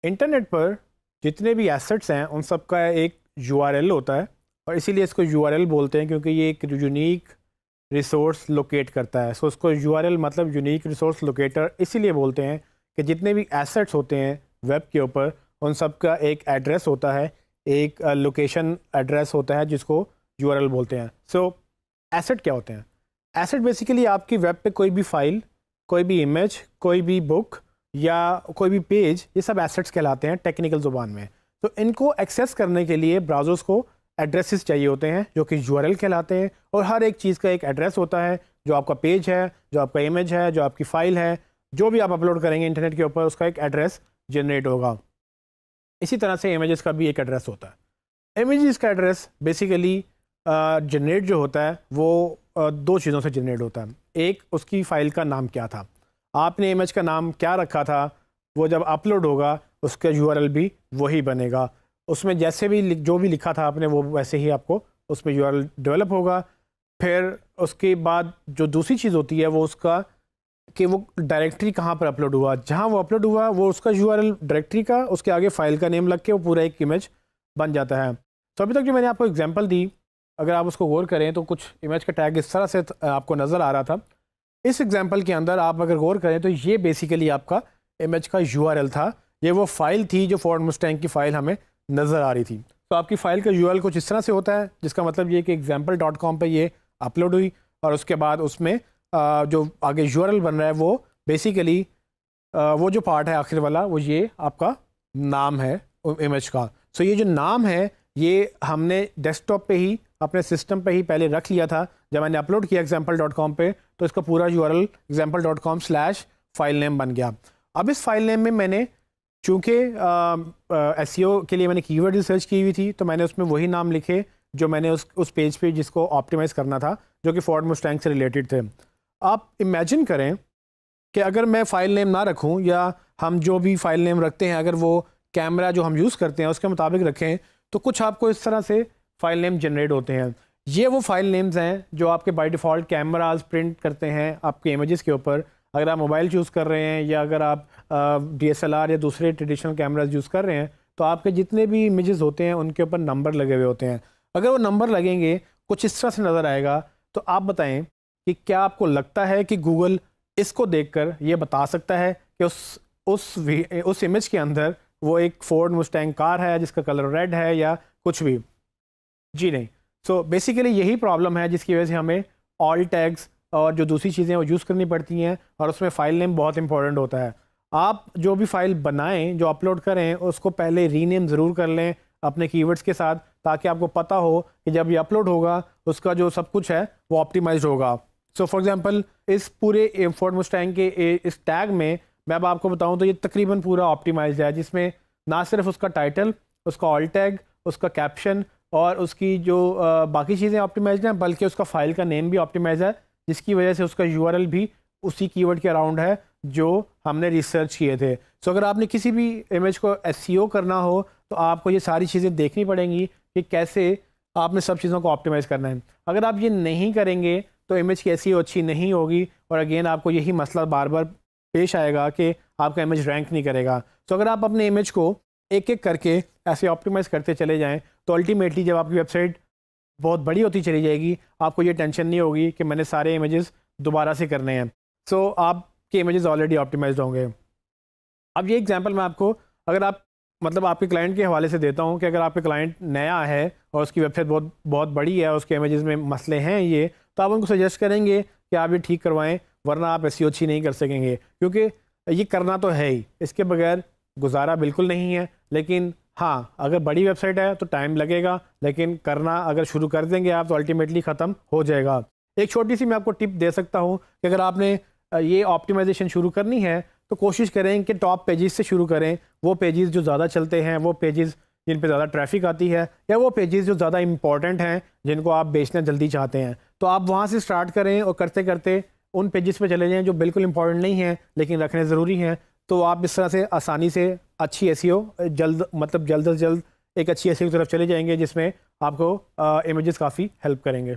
Internet पर जितने भी एसेट्स हैं उन सब का एक यूआरएल होता है और इसीलिए इसको यूआरएल बोलते हैं क्योंकि ये एक यूनिक रिसोर्स लोकेट करता है। सो उसको यूआरएल मतलब यूनिक रिसोर्स लोकेटर इसीलिए बोलते हैं कि जितने भी एसेट्स होते हैं वेब के ऊपर उन सब का एक एड्रेस होता है, एक लोकेशन एड्रेस होता है जिसको यूआरएल बोलते हैं। सो एसेट क्या होते हैं? एसेट बेसिकली आपकी वेब पे कोई भी फाइल, कोई भी इमेज, कोई भी बुक या कोई भी पेज, ये सब एसेट्स कहलाते हैं टेक्निकल ज़ुबान में। तो इनको एक्सेस करने के लिए ब्राउज़र्स को एड्रेसेस चाहिए होते हैं जो कि यूआरएल कहलाते हैं और हर एक चीज़ का एक एड्रेस होता है। जो आपका पेज है, जो आपका इमेज है, जो आपकी फ़ाइल है, जो भी आप अपलोड करेंगे इंटरनेट के ऊपर उसका एक एड्रेस जनरेट होगा। इसी तरह से इमेजेस का भी एक एड्रेस होता है। इमेजेस का एड्रेस बेसिकली जनरेट जो होता है वो दो चीज़ों से जनरेट होता है। एक, उसकी फ़ाइल का नाम क्या था, आपने इमेज का नाम क्या रखा था, वो जब अपलोड होगा उसका यूआरएल भी वही बनेगा। उसमें जैसे भी जो भी लिखा था आपने वो वैसे ही आपको उसमें यूआरएल डेवलप होगा। फिर उसके बाद जो दूसरी चीज़ होती है वो उसका कि वो डायरेक्टरी कहाँ पर अपलोड हुआ, जहाँ वो अपलोड हुआ वो उसका यूआरएल डायरेक्टरी का, उसके आगे फ़ाइल का नेम लग के वो पूरा एक इमेज बन जाता है। तो अभी तक जो मैंने आपको एग्जांपल दी, अगर आप उसको गौर करें तो कुछ इमेज का टैग इस तरह से आपको नज़र आ रहा था। इस एग्जांपल के अंदर आप अगर गौर करें तो ये बेसिकली आपका इमेज का यूआरएल था। ये वो फाइल थी जो फोर्ड मुस्टैंग की फ़ाइल हमें नज़र आ रही थी। तो आपकी फ़ाइल का यूआरएल कुछ इस तरह से होता है, जिसका मतलब ये कि example.com पे ये अपलोड हुई और उसके बाद उसमें जो आगे यूआरएल बन रहा है वो बेसिकली वो जो पार्ट है आखिर वाला वो ये आपका नाम है इमेज का। सो ये जो नाम है ये हमने डेस्कटॉप पे ही अपने सिस्टम पे ही पहले रख लिया था। जब मैंने अपलोड किया example.com पे तो इसका पूरा यूआरएल example.com/फाइल नेम बन गया। अब इस फाइल नेम में मैंने चूँकि एसईओ के लिए मैंने कीवर्ड रिसर्च की हुई थी तो मैंने उसमें वही नाम लिखे जो मैंने उस पेज पे जिसको ऑप्टिमाइज़ करना था, जो कि फोर्ड मुस्टैंग से रिलेटेड थे। आप इमेजिन करें कि अगर मैं फ़ाइल नेम ना रखूं या हम जो भी फ़ाइल नेम रखते हैं अगर वो कैमरा जो हम यूज़ करते हैं उसके मुताबिक रखें तो कुछ आपको इस तरह से फ़ाइल नेम जनरेट होते हैं। ये वो फ़ाइल नेम्स हैं जो आपके बाय डिफ़ॉल्ट कैमराज प्रिंट करते हैं आपके इमेजेस के ऊपर। अगर आप मोबाइल चूज़ कर रहे हैं या अगर आप DSLR या दूसरे ट्रेडिशनल कैमराज यूज़ कर रहे हैं तो आपके जितने भी इमेजेस होते हैं उनके ऊपर नंबर लगे हुए होते हैं। अगर वो नंबर लगेंगे कुछ इस तरह से नज़र आएगा। तो आप बताएं कि क्या आपको लगता है कि गूगल इसको देखकर ये बता सकता है कि उस इमेज के अंदर वो एक फोर्ड मुस्टैंग कार है जिसका कलर रेड है या कुछ भी? जी नहीं। सो बेसिकली यही प्रॉब्लम है जिसकी वजह से हमें ऑल टैग्स और जो दूसरी चीज़ें वो यूज़ करनी पड़ती हैं और उसमें फ़ाइल नेम बहुत इंपॉर्टेंट होता है। आप जो भी फ़ाइल बनाएं, जो अपलोड करें, उसको पहले रीनेम ज़रूर कर लें अपने कीवर्ड्स के साथ, ताकि आपको पता हो कि जब ये अपलोड होगा उसका जो सब कुछ है वो ऑप्टिमाइज्ड होगा। सो फॉर एग्जांपल इस पूरे फोर्ड मुस्टैंग के इस टैग में मैं अब आपको बताऊं तो ये तकरीबन पूरा ऑप्टिमाइज्ड है, जिसमें ना सिर्फ उसका टाइटल, उसका ऑल टैग, उसका कैप्शन और उसकी जो बाकी चीज़ें ऑप्टिमाइज्ड हैं, बल्कि उसका फ़ाइल का नेम भी ऑप्टिमाइज है, जिसकी वजह से उसका यूआरएल भी उसी कीवर्ड के अराउंड है जो हमने रिसर्च किए थे। सो अगर आपने किसी भी इमेज को एसईओ करना हो तो आपको ये सारी चीज़ें देखनी पड़ेंगी कि कैसे आपने सब चीज़ों को ऑप्टिमाइज़ करना है। अगर आप ये नहीं करेंगे तो इमेज की एसईओ अच्छी नहीं होगी और अगेन आपको यही मसला बार बार पेश आएगा कि आपका इमेज रैंक नहीं करेगा। तो अगर आप अपने इमेज को एक एक करके ऐसे ऑप्टिमाइज़ करते चले जाएँ तो अल्टीमेटली जब आपकी वेबसाइट बहुत बड़ी होती चली जाएगी आपको ये टेंशन नहीं होगी कि मैंने सारे इमेजेस दोबारा से करने हैं। सो आपके इमेजेस ऑलरेडी ऑप्टिमाइज्ड होंगे। अब ये एग्जांपल मैं आपको अगर आप मतलब आपके क्लाइंट के हवाले से देता हूँ कि अगर आपके क्लाइंट नया है और उसकी वेबसाइट बहुत बहुत बड़ी है, उसके इमेजेस में मसले हैं ये, तो आप उनको सजेस्ट करेंगे कि आप ये ठीक करवाएं, वरना आप एसईओ अच्छी नहीं कर सकेंगे, क्योंकि ये करना तो है ही, इसके बगैर गुजारा बिल्कुल नहीं है। लेकिन हाँ, अगर बड़ी वेबसाइट है तो टाइम लगेगा, लेकिन करना अगर शुरू कर देंगे आप तो अल्टीमेटली ख़त्म हो जाएगा। एक छोटी सी मैं आपको टिप दे सकता हूँ कि अगर आपने ये ऑप्टिमाइजेशन शुरू करनी है तो कोशिश करें कि टॉप पेजेस से शुरू करें, वो पेजेस जो ज़्यादा चलते हैं, वो पेजेस जिन पे ज़्यादा ट्रैफिक आती है, या वो पेजेस जो ज़्यादा इंपॉर्टेंट हैं जिनको आप बेचना जल्दी चाहते हैं। तो आप वहाँ से स्टार्ट करें और करते करते उन पेजेस पे चले जाएँ जो बिल्कुल इंपॉर्टेंट नहीं हैं लेकिन रखने ज़रूरी हैं। तो आप इस तरह से आसानी से अच्छी एसईओ जल्द से जल्द एक अच्छी एसईओ की तरफ चले जाएंगे जिसमें आपको इमेजेस काफ़ी हेल्प करेंगे।